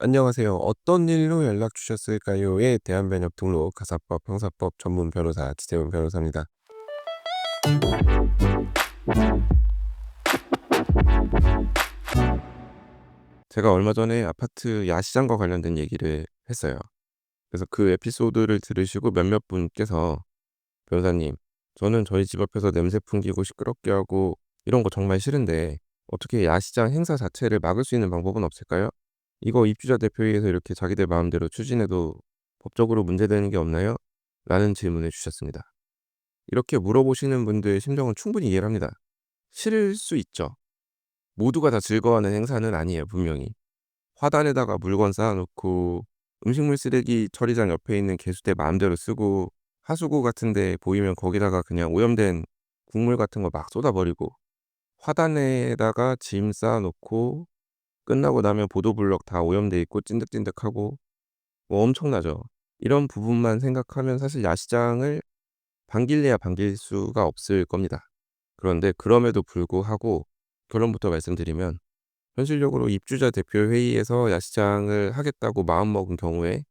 안녕하세요. "어떤 일로 연락 주셨을까요?"에 대한 번역 등록 가사법 형사법 전문 변호사 지재훈 변호사입니다. 제가 얼마 전에 아파트 야시장과 관련된 얘기를 했어요. 그래서 그 에피소드를 들으시고 몇몇 분께서 "변호사님, 저는 저희 집 앞에서 냄새 풍기고 시끄럽게 하고 이런 거 정말 싫은데 어떻게 야시장 행사 자체를 막을 수 있는 방법은 없을까요? 이거 입주자 대표회의에서 이렇게 자기들 마음대로 추진해도 법적으로 문제되는 게 없나요?" 라는 질문을 주셨습니다. 이렇게 물어보시는 분들의 심정은 충분히 이해를 합니다. 싫을 수 있죠. 모두가 다 즐거워하는 행사는 아니에요, 분명히. 화단에다가 물건 쌓아 놓고 음식물 쓰레기 처리장 옆에 있는 개수대 마음대로 쓰고 하수구 같은 데 보이면 거기다가 그냥 오염된 국물 같은 거 막 쏟아 버리고 화단에다가 짐 쌓아 놓고 끝나고 나면 보도블럭 다 오염돼 있고 찐득찐득하고 뭐 엄청나죠. 이런 부분만 생각하면 사실 야시장을 반길래야 반길 수가 없을 겁니다. 그런데 그럼에도 불구하고 결론부터 말씀드리면 현실적으로 입주자 대표 회의에서 야시장을 하겠다고 마음먹은 경우에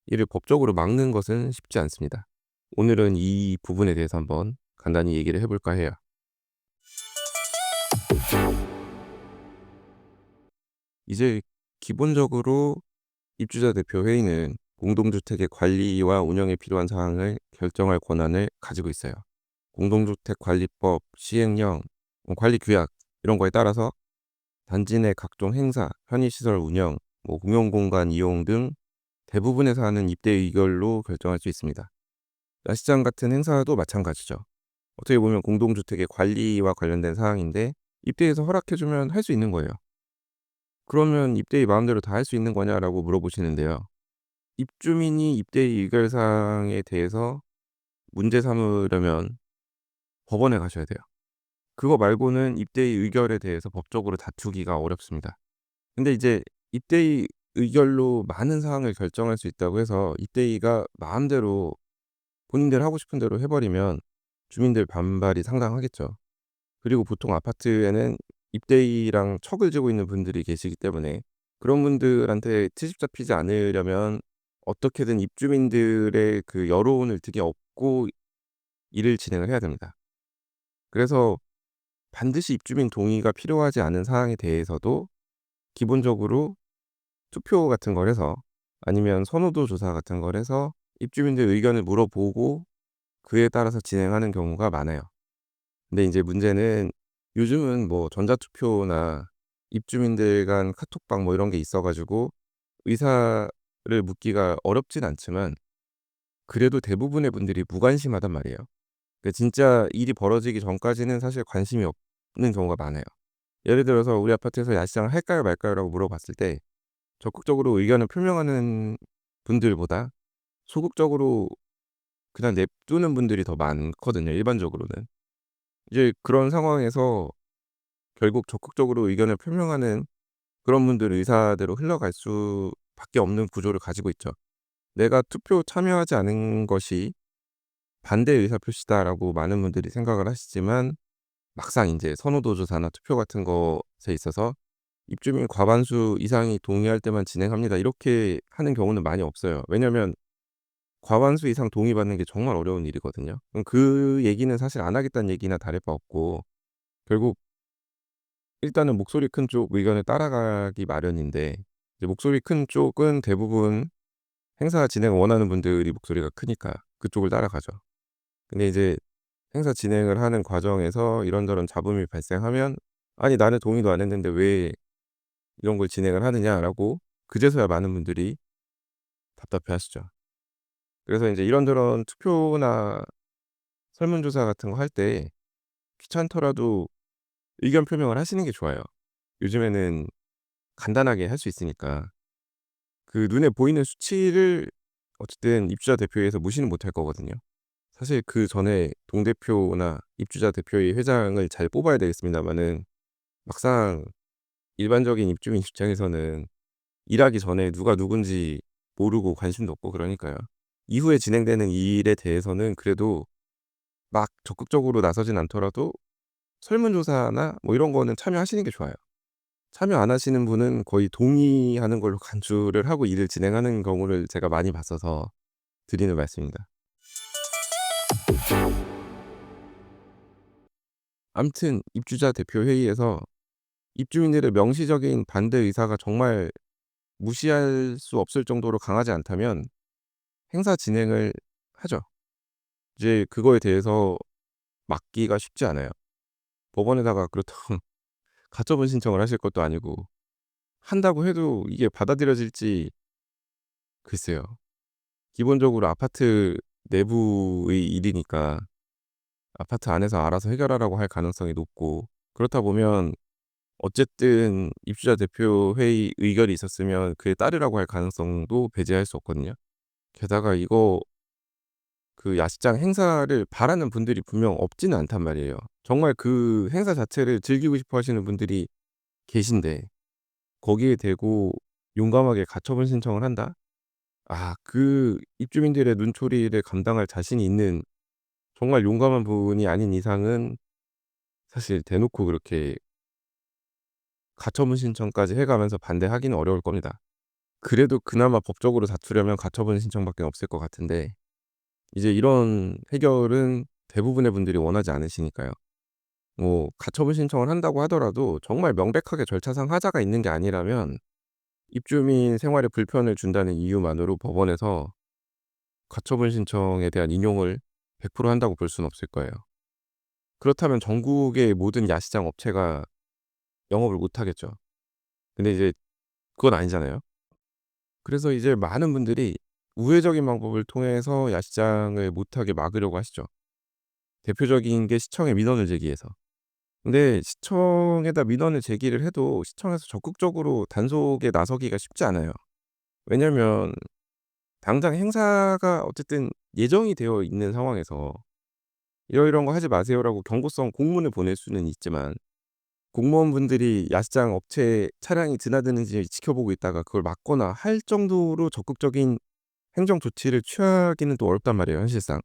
이를 법적으로 막는 것은 쉽지 않습니다. 오늘은 이 부분에 대해서 한번 간단히 얘기를 해 볼까 해요. 이제 기본적으로 입주자 대표 회의는 공동주택의 관리와 운영에 필요한 사항을 결정할 권한을 가지고 있어요. 공동주택관리법, 시행령, 관리 규약 이런 거에 따라서 단지 내 각종 행사, 편의시설 운영, 공용공간 이용 등 대부분에서 하는 입대 의결로 결정할 수 있습니다. 야시장 같은 행사도 마찬가지죠. 어떻게 보면 공동주택의 관리와 관련된 사항인데 입대에서 허락해주면 할 수 있는 거예요. 그러면 입대의 마음대로 다 할 수 있는 거냐라고 물어보시는데요. 입주민이 입대의 의결 사항에 대해서 문제 삼으려면 법원에 가셔야 돼요. 그거 말고는 입대의 의결에 대해서 법적으로 다투기가 어렵습니다. 근데 이제 입대의 의결로 많은 사항을 결정할 수 있다고 해서 입대의가 마음대로 본인들 하고 싶은 대로 해 버리면 주민들 반발이 상당하겠죠. 그리고 보통 아파트에는 입대의랑 척을 지고 있는 분들이 계시기 때문에 그런 분들한테 트집 잡히지 않으려면 어떻게든 입주민들의 그 여론을 등에 업고 일을 진행을 해야 됩니다. 그래서 반드시 입주민 동의가 필요하지 않은 사항에 대해서도 기본적으로 투표 같은 걸 해서 아니면 선호도 조사 같은 걸 해서 입주민들 의견을 물어보고 그에 따라서 진행하는 경우가 많아요. 근데 인제 문제는 요즘은 전자투표나 입주민들 간 카톡방 이런 게 있어 가지고 의사를 묻기가 어렵진 않지만 그래도 대부분의 분들이 무관심하단 말이에요. 진짜 일이 벌어지기 전까지는 사실 관심이 없는 경우가 많아요. 예를 들어서 "우리 아파트에서 야시장을 할까요 말까요?"라고 물어봤을 때 적극적으로 의견을 표명하는 분들보다 소극적으로 그냥 냅두는 분들이 더 많거든요, 일반적으로는. 이제 그런 상황에서 결국 적극적으로 의견을 표명하는 그런 분들 의사대로 흘러갈 수밖에 없는 구조를 가지고 있죠. 내가 투표 참여하지 않은 것이 반대 의사표시다라고 많은 분들이 생각을 하시지만 막상 인제 선호도 조사나 투표 같은 것에 있어서 "입주민 과반수 이상이 동의할 때만 진행합니다." 이렇게 하는 경우는 많이 없어요. 왜냐면 과반수 이상 동의받는 게 정말 어려운 일이거든요. 그 얘기는 사실 안 하겠다는 얘기나 다를 바 없고 결국 일단은 목소리 큰 쪽 의견을 따라가기 마련인데 이제 목소리 큰 쪽은 대부분 행사 진행을 원하는 분들이 목소리가 크니까 그쪽을 따라가죠. 근데 이제 행사 진행을 하는 과정에서 이런저런 잡음이 발생하면 "아니 나는 동의도 안 했는데 왜 이런 걸 진행을 하느냐."라고 그제서야 많은 분들이 답답해하시죠. 그래서 인제 이런저런 투표나 설문조사 같은 거 할 때 귀찮더라도 의견 표명을 하시는 게 좋아요. 요즘에는 간단하게 할 수 있으니까. 그 눈에 보이는 수치를 어쨌든 입주자 대표회에서 무시는 못할 거거든요. 사실 그전에 동대표나 입주자 대표회 회장을 잘 뽑아야 되겠습니다마는 막상 일반적인 입주민 입장에서는 일하기 전에 누가 누군지 모르고 관심도 없고 그러니까요. 이후에 진행되는 일에 대해서는 그래도 막 적극적으로 나서진 않더라도 설문조사나 이런 거는 참여하시는 게 좋아요. 참여 안 하시는 분은 거의 동의하는 걸로 간주를 하고 일을 진행하는 경우를 제가 많이 봤어서 드리는 말씀입니다. 아무튼 입주자 대표 회의에서 입주민들의 명시적인 반대 의사가 정말 무시할 수 없을 정도로 강하지 않다면 행사 진행을 하죠. 이제 그거에 대해서 막기가 쉽지 않아요. 법원에다가 그렇다고 가처분 신청을 하실 것도 아니고, 한다고 해도 이게 받아들여질지 글쎄요. 기본적으로 아파트 내부의 일이니까 아파트 안에서 알아서 해결하라고 할 가능성이 높고, 그렇다 보면 어쨌든 입주자 대표 회의 의결이 있었으면 그에 따르라고 할 가능성도 배제할 수 없거든요. 게다가 이거 그 야시장 행사를 바라는 분들이 분명 없지는 않단 말이에요. 정말 그 행사 자체를 즐기고 싶어 하시는 분들이 계신데 거기에 대고 용감하게 가처분 신청을 한다? 그 입주민들의 눈초리를 감당할 자신이 있는 정말 용감한 분이 아닌 이상은 사실 대놓고 그렇게 가처분 신청까지 해 가면서 반대하기는 어려울 겁니다. 그래도 그나마 법적으로 다투려면 가처분 신청밖에 없을 것 같은데, 이제 이런 해결은 대부분의 분들이 원하지 않으시니까요. 뭐 가처분 신청을 한다고 하더라도 정말 명백하게 절차상 하자가 있는 게 아니라면 입주민 생활에 불편을 준다는 이유만으로 법원에서 가처분 신청에 대한 인용을 100% 한다고 볼 수는 없을 거예요. 그렇다면 전국의 모든 야시장 업체가 영업을 못 하겠죠. 근데 이제 그건 아니잖아요. 그래서 이제 많은 분들이 우회적인 방법을 통해서 야시장을 못하게 막으려고 하시죠. 대표적인 게 시청에 민원을 제기해서. 근데 시청에다 민원을 제기를 해도 시청에서 적극적으로 단속에 나서기가 쉽지 않아요. 왜냐면 당장 행사가 어쨌든 예정이 되어 있는 상황에서 "이러이러한 거 하지 마세요."라고 경고성 공문을 보낼 수는 있지만, 공무원분들이 야시장 업체 차량이 드나드는지 지켜보고 있다가 그걸 막거나 할 정도로 적극적인 행정 조치를 취하기는 또 어렵단 말이에요, 현실상.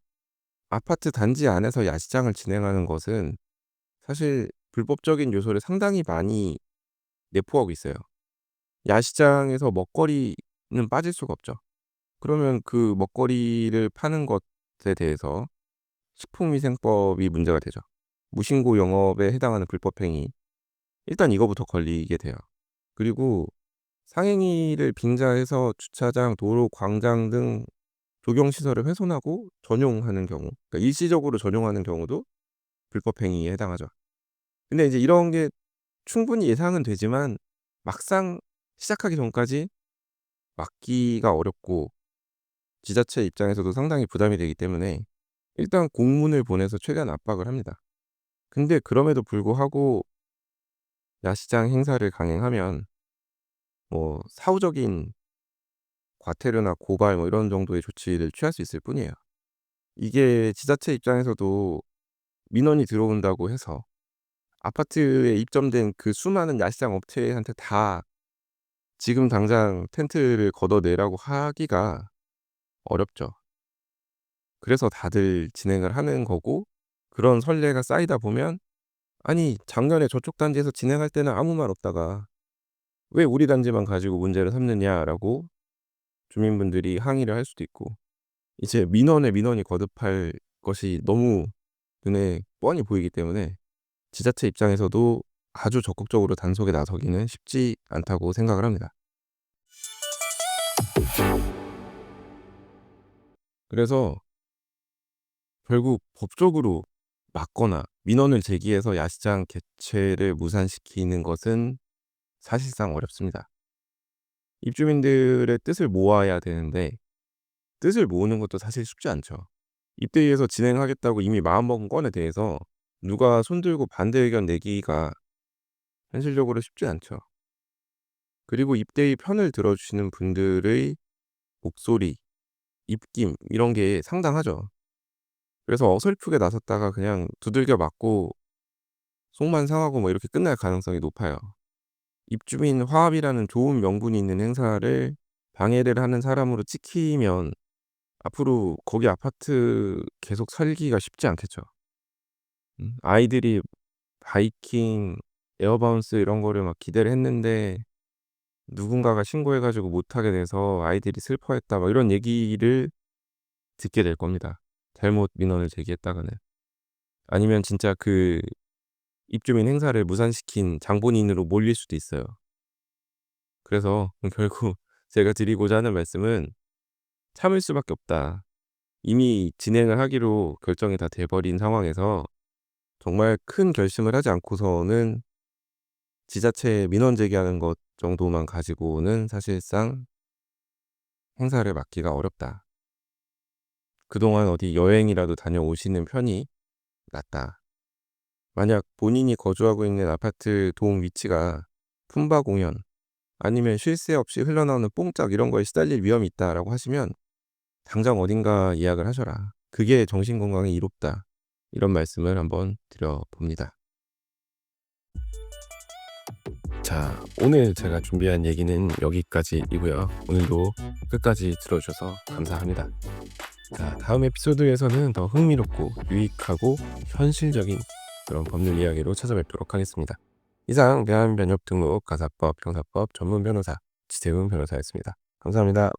아파트 단지 안에서 야시장을 진행하는 것은 사실 불법적인 요소를 상당히 많이 내포하고 있어요. 야시장에서 먹거리는 빠질 수가 없죠. 그러면 그 먹거리를 파는 것에 대해서 식품위생법이 문제가 되죠. 무신고 영업에 해당하는 불법 행위. 일단 이거부터 걸리게 돼요. 그리고 상행위를 빙자해서 주차장, 도로, 광장 등 조경시설을 훼손하고 전용하는 경우, 그러니까 일시적으로 전용하는 경우도 불법 행위에 해당하죠. 근데 이제 이런 게 충분히 예상은 되지만 막상 시작하기 전까지 막기가 어렵고 지자체 입장에서도 상당히 부담이 되기 때문에 일단 공문을 보내서 최대한 압박을 합니다. 근데 그럼에도 불구하고 야시장 행사를 강행하면 뭐 사후적인 과태료나 고발 뭐 이런 정도의 조치를 취할 수 있을 뿐이에요. 이게 지자체 입장에서도 민원이 들어온다고 해서 아파트에 입점된 그 수많은 야시장 업체한테 다 지금 당장 텐트를 걷어내라고 하기가 어렵죠. 그래서 다들 진행을 하는 거고, 그런 선례가 쌓이다 보면 '아니 작년에 저쪽 단지에서 진행할 때는 아무 말 없다가 왜 우리 단지만 가지고 문제를 삼느냐.'라고 주민분들이 항의를 할 수도 있고, 이제 민원에 민원이 거듭할 것이 너무 눈에 뻔히 보이기 때문에 지자체 입장에서도 아주 적극적으로 단속에 나서기는 쉽지 않다고 생각을 합니다. 그래서 결국 법적으로 막거나 민원을 제기해서 야시장 개최를 무산시키는 것은 사실상 어렵습니다. 입주민들의 뜻을 모아야 되는데 뜻을 모으는 것도 사실 쉽지 않죠. 입대위에서 진행하겠다고 이미 마음먹은 건에 대해서 누가 손들고 반대 의견 내기가 현실적으로 쉽지 않죠. 그리고 입대위 편을 들어주시는 분들의 목소리, 입김 이런 게 상당하죠. 그래서 어설프게 나섰다가 그냥 두들겨 맞고 속만 상하고 뭐 이렇게 끝날 가능성이 높아요. 입주민 화합이라는 좋은 명분이 있는 행사를 방해를 하는 사람으로 찍히면 앞으로 거기 아파트 계속 살기가 쉽지 않겠죠. 아이들이 바이킹 에어바운스 이런 거를 막 기대를 했는데 누군가가 신고해 가지고 못하게 돼서 아이들이 슬퍼했다 막 이런 얘기를 듣게 될 겁니다, 잘못 민원을 제기했다가는. 아니면 진짜 그 입주민 행사를 무산시킨 장본인으로 몰릴 수도 있어요. 그래서 결국 제가 드리고자 하는 말씀은 참을 수밖에 없다. 이미 진행을 하기로 결정이 다 돼 버린 상황에서 정말 큰 결심을 하지 않고서는 지자체에 민원 제기하는 것 정도만 가지고는 사실상 행사를 막기가 어렵다. 그동안 어디 여행이라도 다녀오시는 편이 낫다. 만약 본인이 거주하고 있는 아파트 동 위치가 품바 공연 아니면 쉴 새 없이 흘러나오는 뽕짝 이런 거에 시달릴 위험이 있다라고 하시면 당장 어딘가 예약을 하셔라. 그게 정신건강에 이롭다. 이런 말씀을 한번 드려봅니다. 자, 오늘 제가 준비한 얘기는 여기까지이고요. 오늘도 끝까지 들어주셔서 감사합니다. 자, 다음 에피소드에서는 더 흥미롭고 유익하고 현실적인 그런 법률 이야기로 찾아뵙도록 하겠습니다. 이상 대한변협등록 가사법 형사법 전문 변호사 지태훈 변호사였습니다. 감사합니다.